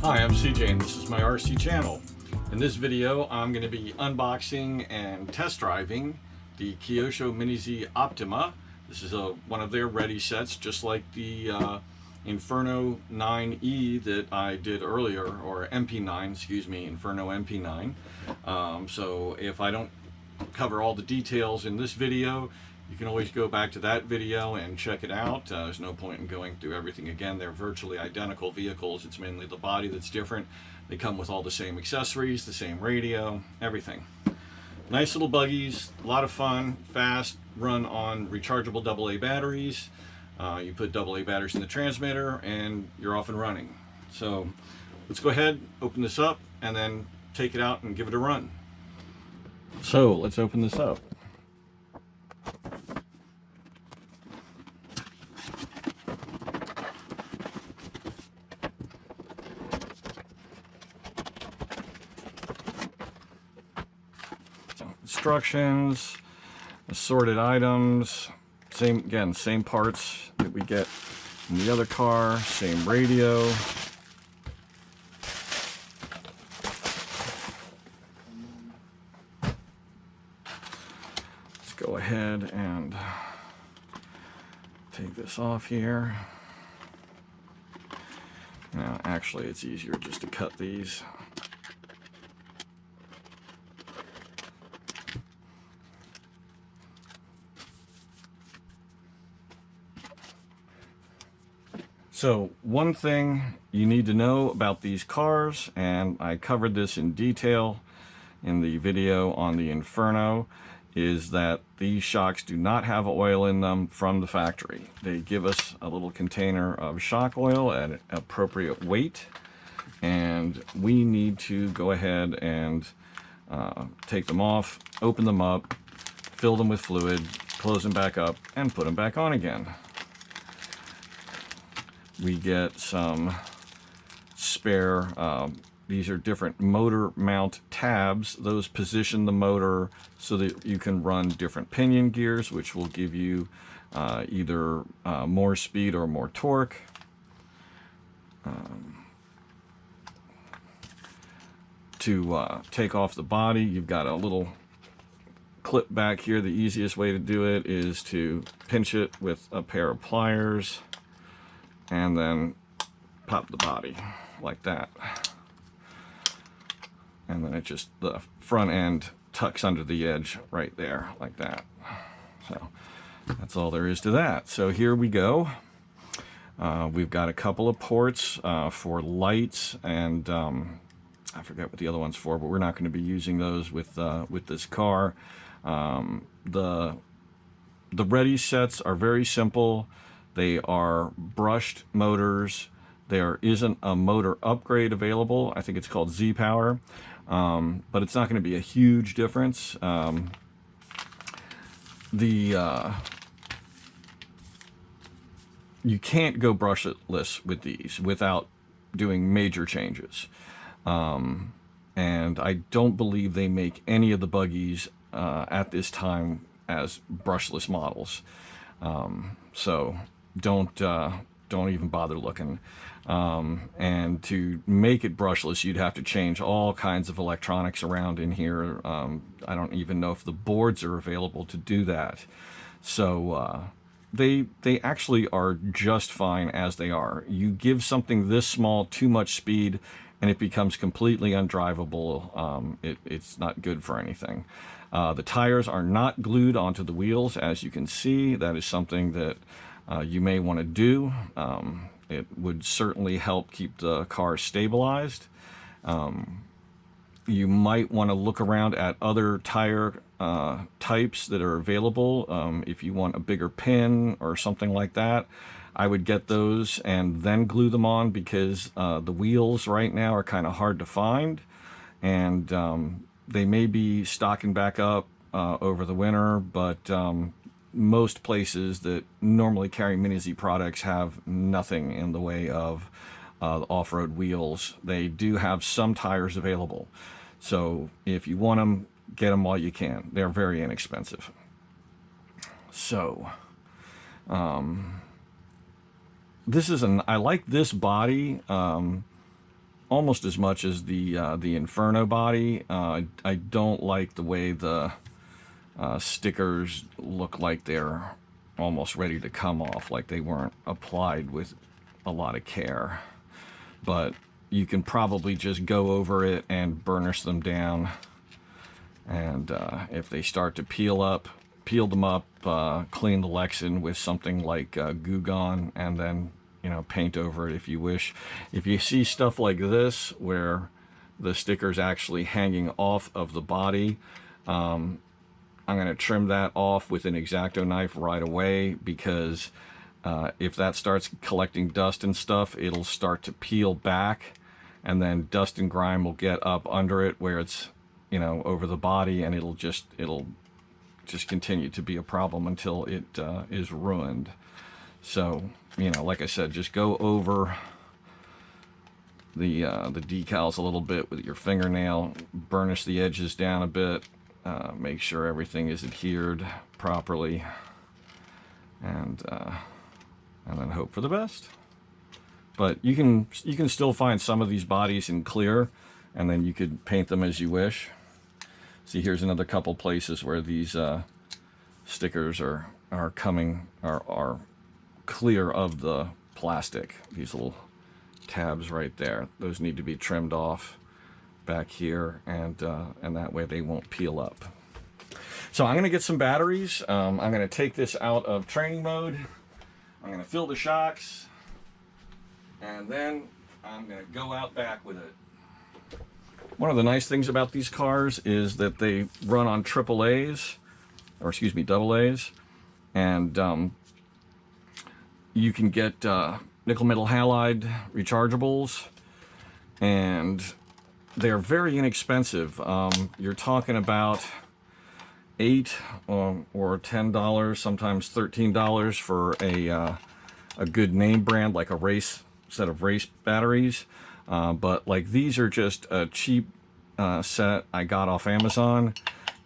Hi, I'm CJ and this is my RC channel. In this video I'm going to be unboxing and test driving the Kyosho Mini-Z Optima. This is one of their ready sets, just like the Inferno 9E that I did earlier, or MP9, excuse me, Inferno MP9. So if I don't cover all the details in this video, you can always go back to that video and check it out. There's no point in going through everything again. They're virtually identical vehicles. It's mainly the body that's different. They come with all the same accessories, the same radio, everything. Nice little buggies, a lot of fun, fast, run on rechargeable AA batteries. You put AA batteries in the transmitter and you're off and running. So let's go ahead, open this up, and then take it out and give it a run. So let's open this up. Instructions, assorted items, same parts that we get in the other car, same radio. Let's go ahead and take this off here. Now, actually, it's easier just to cut these. So one thing you need to know about these cars, and I covered this in detail in the video on the Inferno, is that these shocks do not have oil in them from the factory. They give us a little container of shock oil at an appropriate weight, and we need to go ahead and take them off, open them up, fill them with fluid, close them back up, and put them back on again. We get some spare, these are different motor mount tabs. Those position the motor so that you can run different pinion gears, which will give you either more speed or more torque. To take off the body, you've got a little clip back here. The easiest way to do it is to pinch it with a pair of pliers and then pop the body like that. And then it just, the front end tucks under the edge right there, like that. So that's all there is to that. So here we go. We've got a couple of ports for lights, and I forget what the other one's for, but we're not going to be using those with this car. The ready sets are very simple. They are brushed motors. There isn't a motor upgrade available. I think it's called Z-Power, but it's not going to be a huge difference. You can't go brushless with these without doing major changes. And I don't believe they make any of the buggies at this time as brushless models. So don't even bother looking. And to make it brushless, you'd have to change all kinds of electronics around in here. I don't even know if the boards are available to do that. So they actually are just fine as they are. You give something this small too much speed and it becomes completely undrivable. It's not good for anything. The tires are not glued onto the wheels, as you can see. That is something that you may want to do. It would certainly help keep the car stabilized. You might want to look around at other tire types that are available. If you want a bigger pin or something like that, I would get those and then glue them on, because the wheels right now are kind of hard to find, and they may be stocking back up over the winter, but most places that normally carry Mini-Z products have nothing in the way of off-road wheels. They do have some tires available, so if you want them, get them while you can. They're very inexpensive. So this is I like this body. almost as much as the Inferno body. I don't like the way the stickers look like they're almost ready to come off, like they weren't applied with a lot of care. But you can probably just go over it and burnish them down, and if they start to peel them up, clean the Lexan with something like Goo Gone, and then, you know, paint over it if you wish. If you see stuff like this where the sticker's actually hanging off of the body, I'm going to trim that off with an X-Acto knife right away, because if that starts collecting dust and stuff, it'll start to peel back, and then dust and grime will get up under it where it's, you know, over the body, and it'll just continue to be a problem until it is ruined. So, you know, like I said, just go over the decals a little bit with your fingernail, burnish the edges down a bit, make sure everything is adhered properly, and then hope for the best. But you can still find some of these bodies in clear, and then you could paint them as you wish. See, here's another couple places where these stickers are clear of the plastic. These little tabs right there, those need to be trimmed off back here, and that way they won't peel up. So I'm going to get some batteries. I'm going to take this out of training mode. I'm going to fill the shocks, and then I'm going to go out back with it. One of the nice things about these cars is that they run on AAAs, or excuse me, AA's, and you can get nickel metal halide rechargeables, and they're very inexpensive. You're talking about $8 or $10, sometimes $13 for a good name brand, like a set of race batteries. But like, these are just a cheap set I got off Amazon,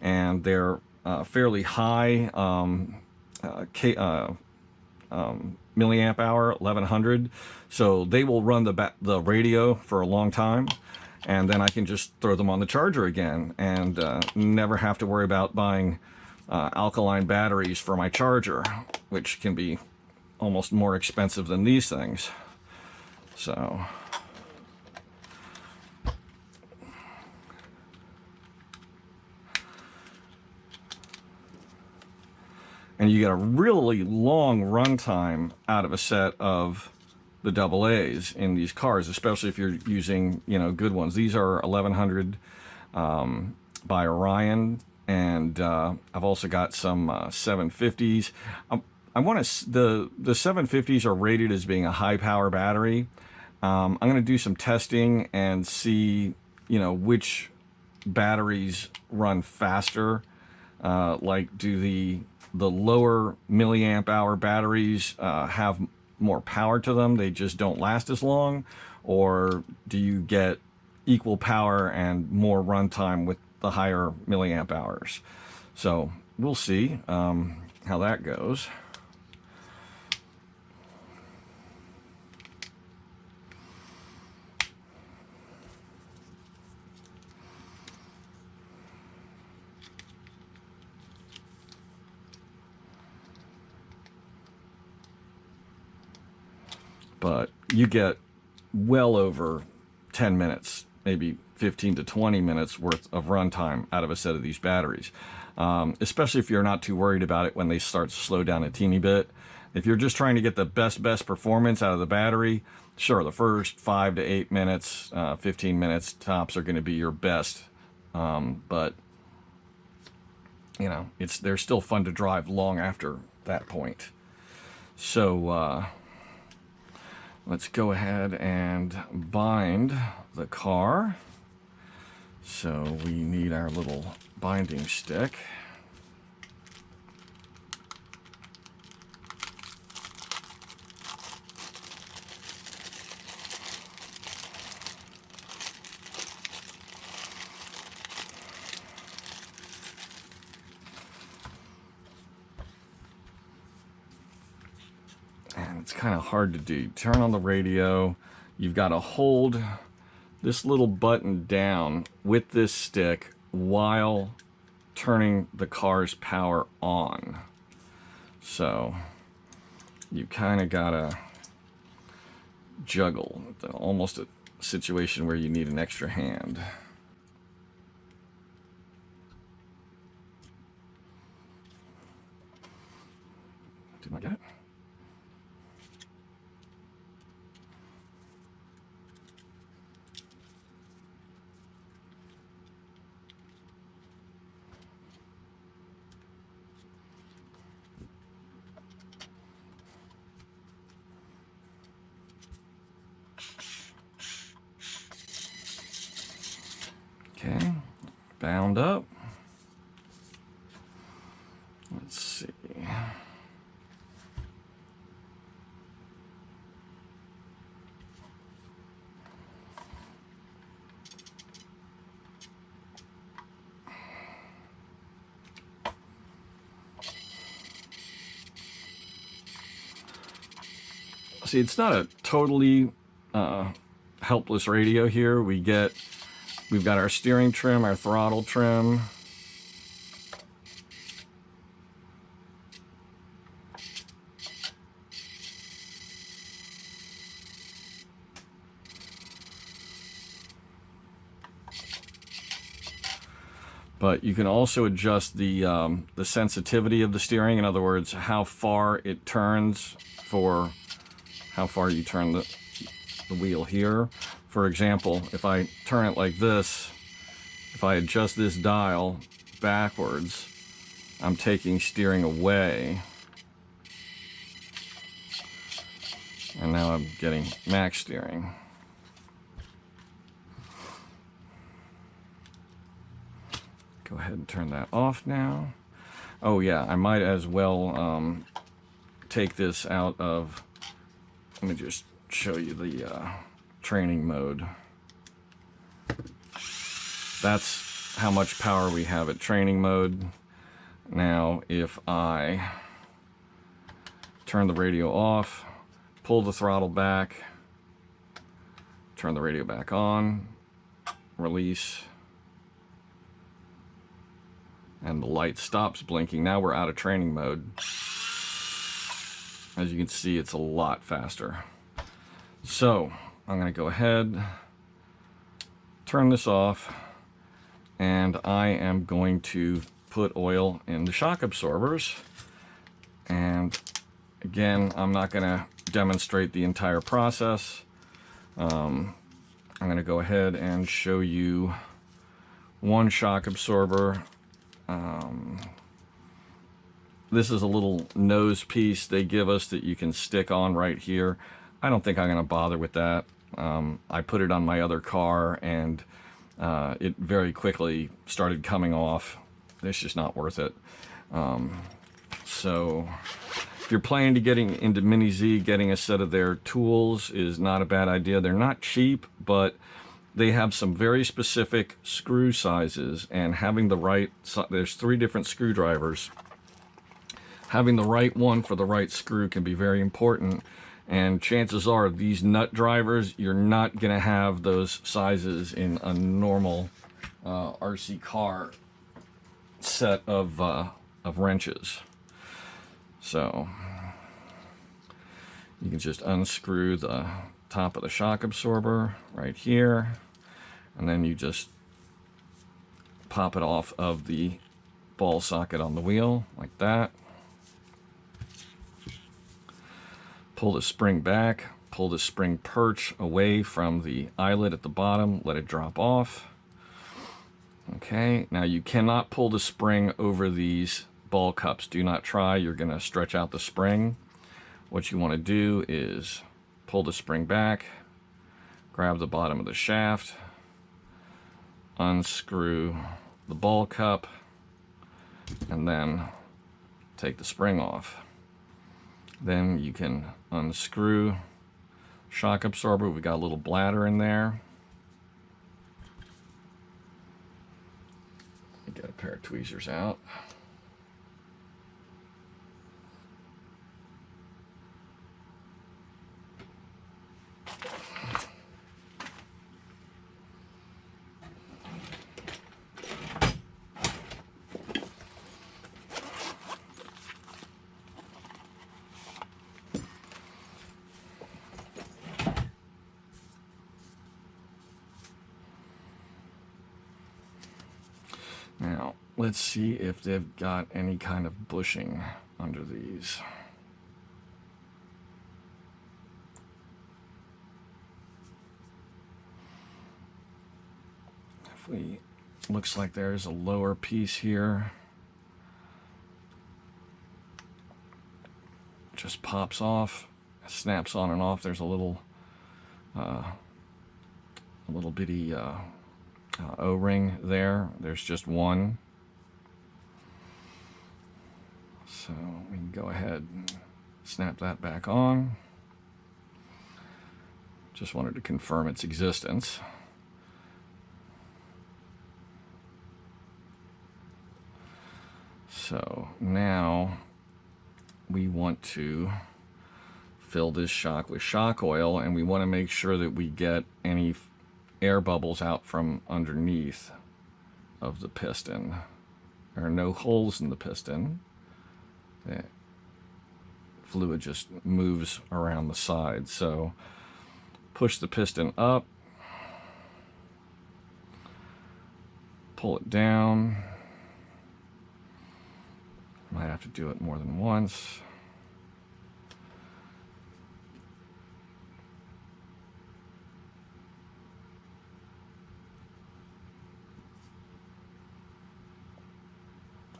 and they're fairly high milliamp hour, 1100, so they will run the radio for a long time, and then I can just throw them on the charger again, and never have to worry about buying alkaline batteries for my charger, which can be almost more expensive than these things. So and you get a really long runtime out of a set of the AA's in these cars, especially if you're using, you know, good ones. These are 1100 by Orion, and I've also got some 750s. I want to, the 750s are rated as being a high power battery. I'm going to do some testing and see, you know, which batteries run faster. Like, do the lower milliamp hour batteries have more power to them, they just don't last as long, or do you get equal power and more runtime with the higher milliamp hours? So we'll see how that goes. But you get well over 10 minutes, maybe 15 to 20 minutes worth of runtime out of a set of these batteries, especially if you're not too worried about it when they start to slow down a teeny bit. If you're just trying to get the best performance out of the battery, sure, the first 5 to 8 minutes, 15 minutes tops are going to be your best. But, you know, they're still fun to drive long after that point. So, let's go ahead and bind the car. So we need our little binding stick. And it's kind of hard to do. Turn on the radio. You've got to hold this little button down with this stick while turning the car's power on. So you kind of gotta juggle, almost a situation where you need an extra hand. Did I get it? Okay, bound up. Let's see. See, it's not a totally helpless radio here. We've got our steering trim, our throttle trim. But you can also adjust the sensitivity of the steering. In other words, how far it turns for how far you turn the wheel here. For example, if I turn it like this, if I adjust this dial backwards, I'm taking steering away. And now I'm getting max steering. Go ahead and turn that off now. Oh yeah, I might as well take this out of, let me just show you the training mode. That's how much power we have at training mode. Now if I turn the radio off, pull the throttle back, turn the radio back on, release, and the light stops blinking. Now we're out of training mode. As you can see, it's a lot faster. So I'm going to go ahead, turn this off, and I am going to put oil in the shock absorbers. And again, I'm not going to demonstrate the entire process. I'm going to go ahead and show you one shock absorber. This is a little nose piece they give us that you can stick on right here. I don't think I'm going to bother with that. I put it on my other car and it very quickly started coming off. It's just not worth it. So if you're planning to getting into Mini-Z, getting a set of their tools is not a bad idea. They're not cheap, but they have some very specific screw sizes, and having the right, there's 3 different screwdrivers. Having the right one for the right screw can be very important, and chances are these nut drivers, you're not going to have those sizes in a normal RC car set of wrenches. So you can just unscrew the top of the shock absorber right here, and then you just pop it off of the ball socket on the wheel like that. Pull the spring back, pull the spring perch away from the eyelet at the bottom, let it drop off. Okay, now you cannot pull the spring over these ball cups. Do not try, you're going to stretch out the spring. What you want to do is pull the spring back, grab the bottom of the shaft, unscrew the ball cup, and then take the spring off. Then you can unscrew shock absorber. We've got a little bladder in there. Get a pair of tweezers out. let's see if they've got any kind of bushing under these. If we, looks like there's a lower piece here. Just pops off, snaps on and off. There's a little bitty O-ring there. There's just one. So we can go ahead and snap that back on. Just wanted to confirm its existence. So now we want to fill this shock with shock oil, and we want to make sure that we get any air bubbles out from underneath of the piston. There are no holes in the piston. The fluid just moves around the side. So push the piston up, pull it down. Might have to do it more than once.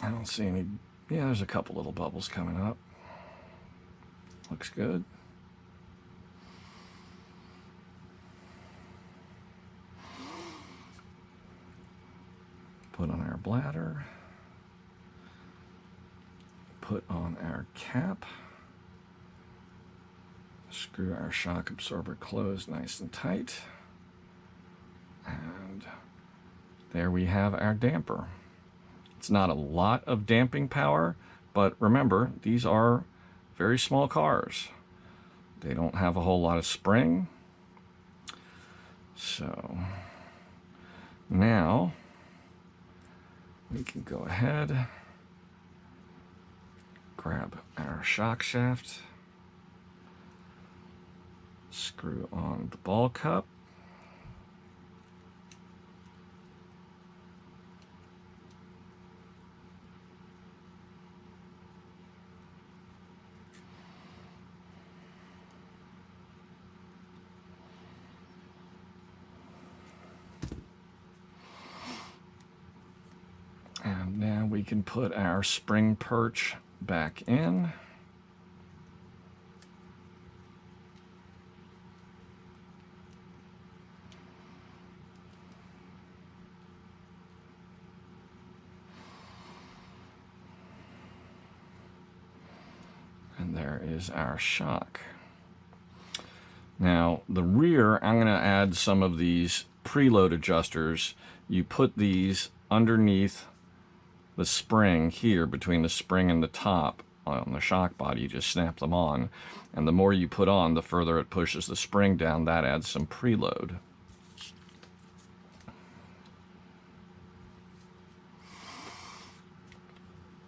I don't see any. Yeah, there's a couple little bubbles coming up. Looks good. Put on our bladder. Put on our cap. Screw our shock absorber closed nice and tight. And there we have our damper. It's not a lot of damping power, but remember, these are very small cars. They don't have a whole lot of spring. So now we can go ahead, grab our shock shaft, screw on the ball cup, and now we can put our spring perch back in. And there is our shock. Now the rear, I'm going to add some of these preload adjusters. You put these underneath the spring here, between the spring and the top on the shock body. You just snap them on, and the more you put on, the further it pushes the spring down. That adds some preload.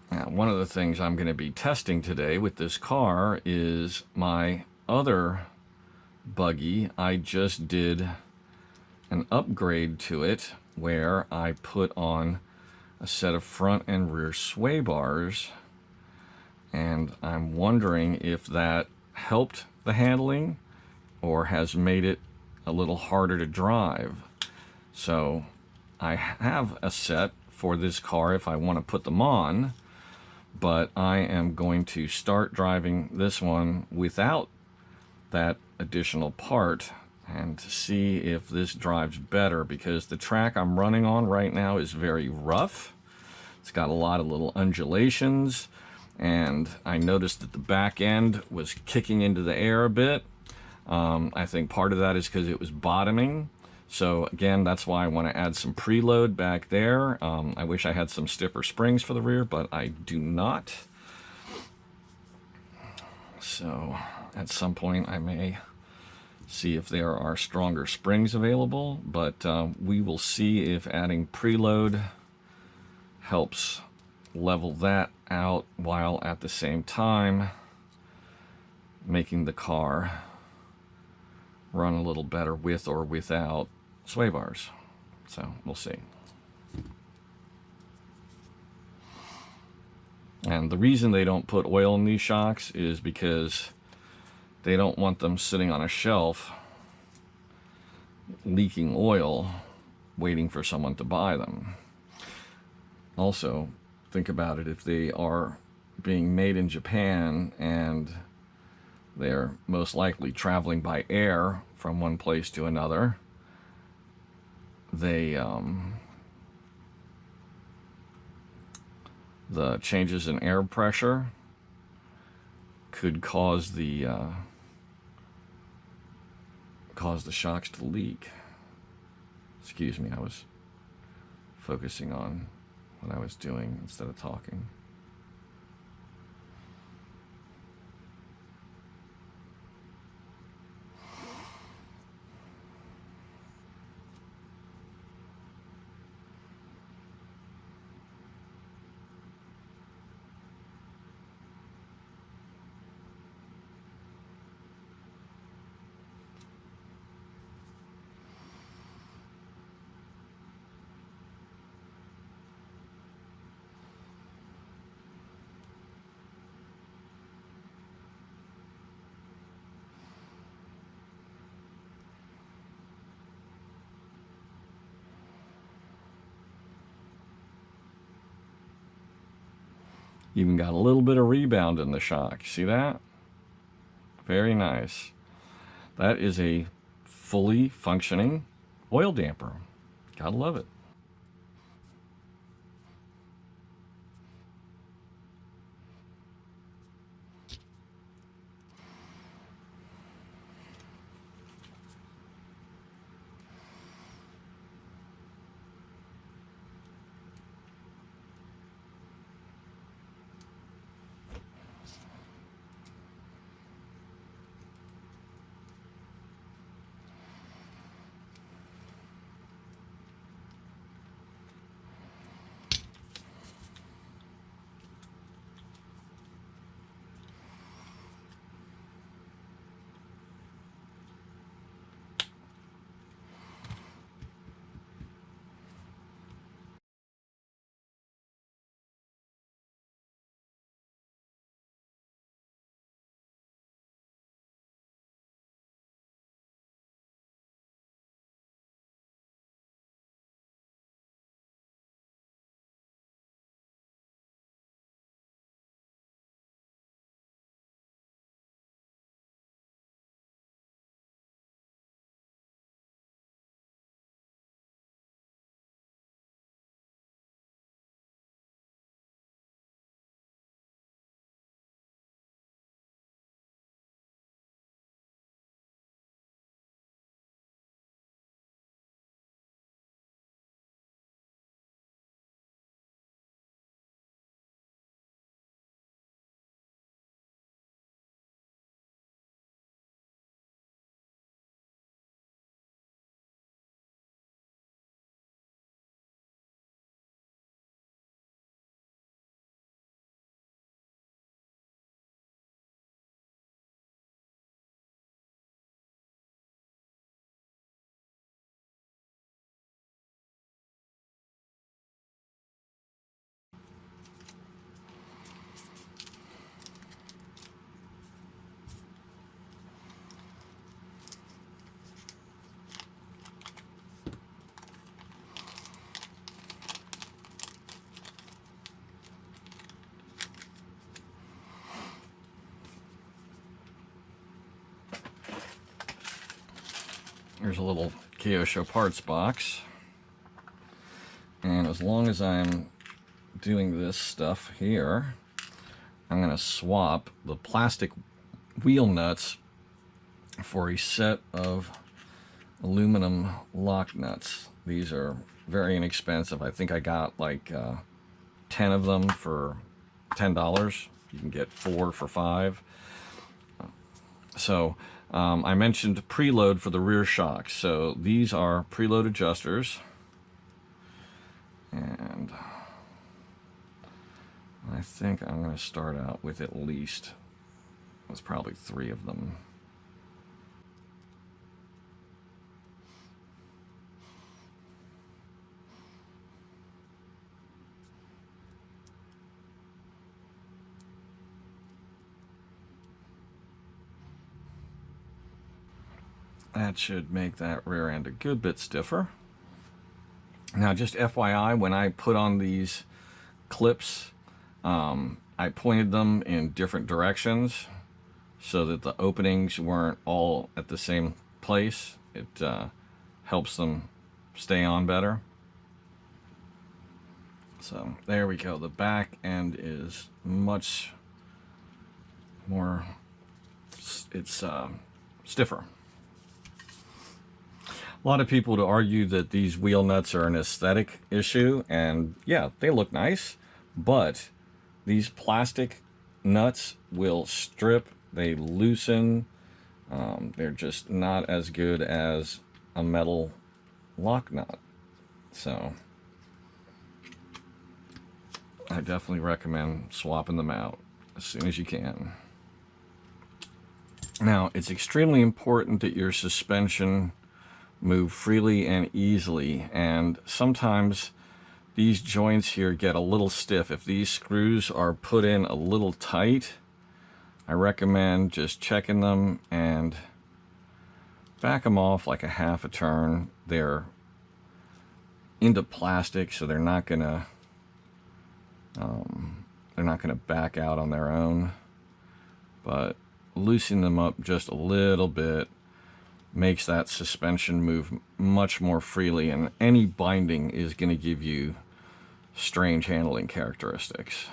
Now, one of the things I'm going to be testing today with this car is my other buggy. I just did an upgrade to it where I put on a set of front and rear sway bars, and I'm wondering if that helped the handling or has made it a little harder to drive. So I have a set for this car if I want to put them on, but I am going to start driving this one without that additional part and to see if this drives better, because the track I'm running on right now is very rough. It's got a lot of little undulations, and I noticed that the back end was kicking into the air a bit. I think part of that is because it was bottoming. So again, that's why I want to add some preload back there. I wish I had some stiffer springs for the rear, but I do not. So at some point I may see if there are stronger springs available, but we will see if adding preload helps level that out while at the same time making the car run a little better with or without sway bars. So we'll see. And the reason they don't put oil in these shocks is because they don't want them sitting on a shelf leaking oil waiting for someone to buy them. Also, think about it, if they are being made in Japan and they're most likely traveling by air from one place to another, they the changes in air pressure could cause the shocks to leak. Excuse me, I was focusing on what I was doing instead of talking. Even got a little bit of rebound in the shock. See that? Very nice. That is a fully functioning oil damper. Gotta love it. Here's a little Kyosho parts box. And as long as I'm doing this stuff here, I'm going to swap the plastic wheel nuts for a set of aluminum lock nuts. These are very inexpensive. I think I got like 10 of them for $10. You can get 4 for $5. So I mentioned preload for the rear shocks. So these are preload adjusters. And I think I'm going to start out with at least, there's probably 3 of them. That should make that rear end a good bit stiffer. Now, just FYI, when I put on these clips, I pointed them in different directions so that the openings weren't all at the same place. It helps them stay on better. So there we go. The back end is much more, it's stiffer. A lot of people would argue that these wheel nuts are an aesthetic issue, and yeah, they look nice, but these plastic nuts will strip, they loosen, they're just not as good as a metal lock nut. So I definitely recommend swapping them out as soon as you can. Now, it's extremely important that your suspension move freely and easily, and sometimes these joints here get a little stiff. If these screws are put in a little tight, I recommend just checking them and back them off like a half a turn. They're into plastic, so they're not gonna back out on their own, but loosening them up just a little bit makes that suspension move much more freely, and any binding is going to give you strange handling characteristics.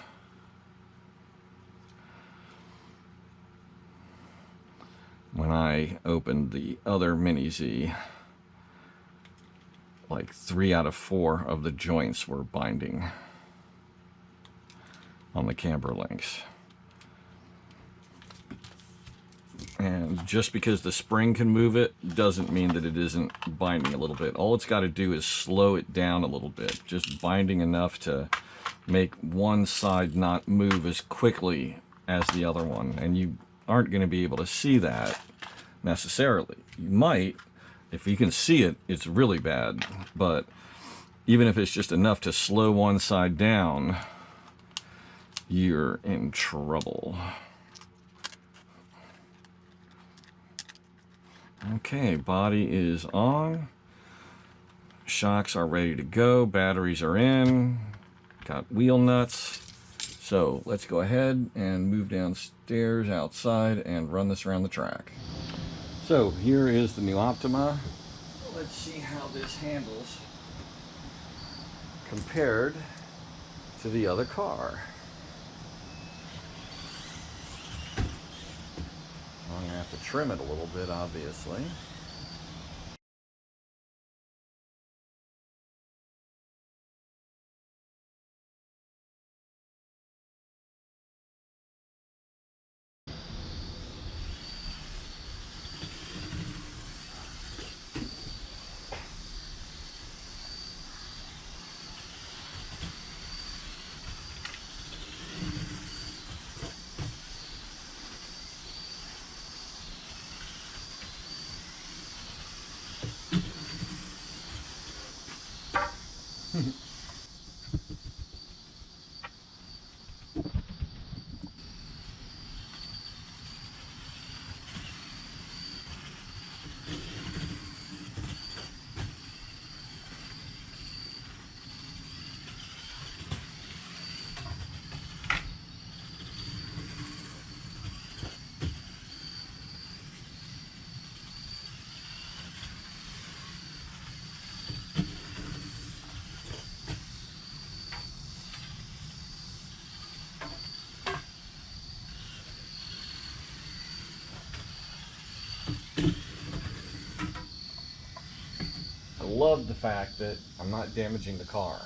When I opened the other Mini-Z, like 3 out of 4 of the joints were binding on the camber links. And just because the spring can move it doesn't mean that it isn't binding a little bit. All it's got to do is slow it down a little bit, just binding enough to make one side not move as quickly as the other one. And you aren't going to be able to see that necessarily. You might. If you can see it, it's really bad. But even if it's just enough to slow one side down, you're in trouble. Okay, body is on. Shocks are ready to go. Batteries are in. Got wheel nuts. So let's go ahead and move downstairs outside and run this around the track. So here is the new Optima. Let's see how this handles compared to the other car. I'm gonna have to trim it a little bit, obviously. I love the fact that I'm not damaging the car.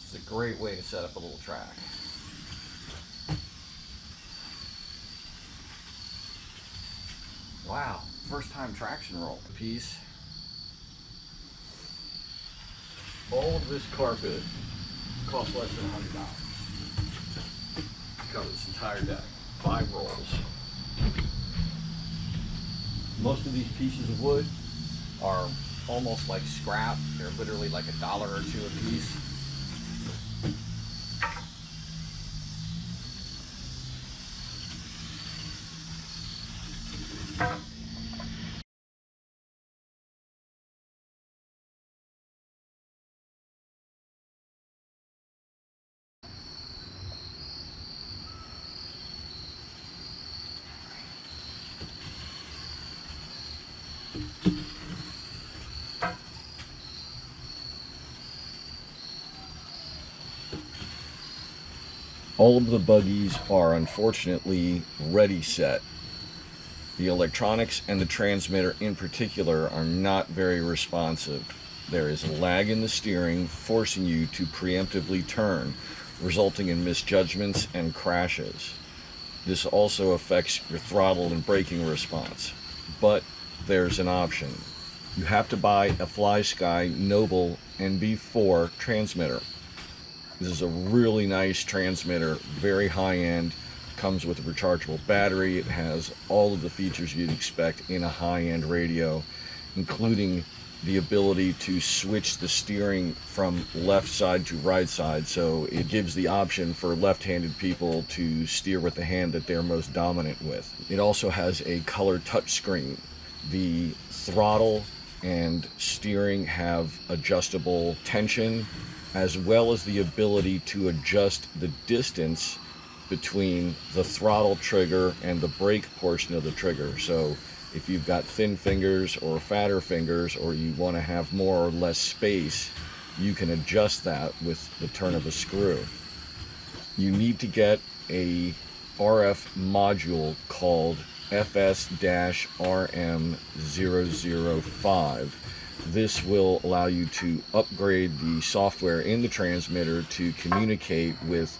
It's a great way to set up a little track. Wow, first time traction roll piece. All of this carpet costs less than $100. Cover this entire deck, 5 rolls. Most of these pieces of wood are almost like scrap. They're literally like $1 or $2 a piece. All of the buggies are unfortunately ready set. The electronics and the transmitter in particular are not very responsive. There is a lag in the steering, forcing you to preemptively turn, resulting in misjudgments and crashes. This also affects your throttle and braking response. But there's an option. You have to buy a FlySky Noble NB4 transmitter. This is a really nice transmitter, very high-end, comes with a rechargeable battery. It has all of the features you'd expect in a high-end radio, including the ability to switch the steering from left side to right side, so it gives the option for left-handed people to steer with the hand that they're most dominant with. It also has a color touchscreen. The throttle and steering have adjustable tension, as well as the ability to adjust the distance between the throttle trigger and the brake portion of the trigger. So if you've got thin fingers or fatter fingers, or you want to have more or less space, you can adjust that with the turn of a screw. You need to get a RF module called FS-RM005. This will allow you to upgrade the software in the transmitter to communicate with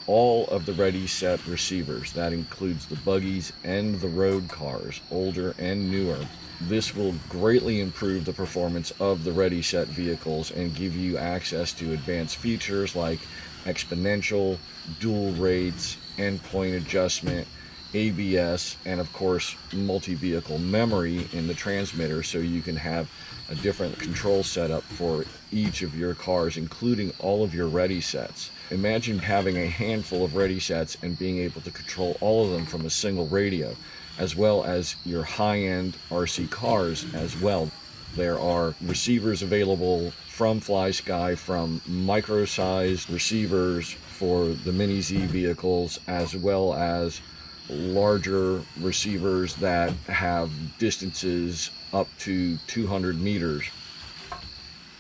all of the Readyset receivers. That includes the buggies and the road cars, older and newer. This will greatly improve the performance of the Readyset vehicles and give you access to advanced features like exponential, dual rates, endpoint adjustment, ABS, and of course multi-vehicle memory in the transmitter, so you can have a different control setup for each of your cars, including all of your Readysets. Imagine having a handful of Readysets and being able to control all of them from a single radio, as well as your high-end RC cars as well. There are receivers available from FlySky, from micro-sized receivers for the Mini-Z vehicles, as well as larger receivers that have distances up to 200 meters.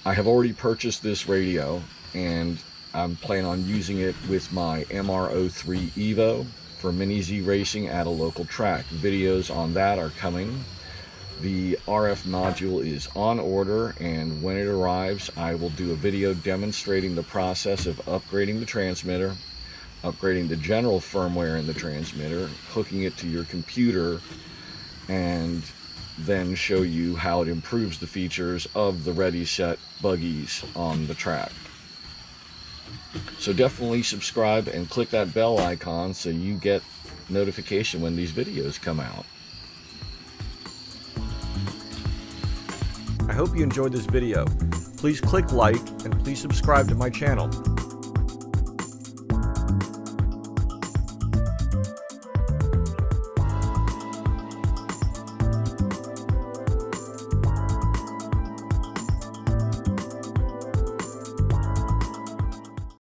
I have already purchased this radio, and I'm planning on using it with my MR03 Evo for Mini-Z racing at a local track. Videos on that are coming. The RF module is on order, and when it arrives, I will do a video demonstrating the process of upgrading the transmitter, upgrading the general firmware in the transmitter, hooking it to your computer, and then show you how it improves the features of the Readyset buggies on the track. So definitely subscribe and click that bell icon so you get notification when these videos come out. I hope you enjoyed this video. Please click like and please subscribe to my channel.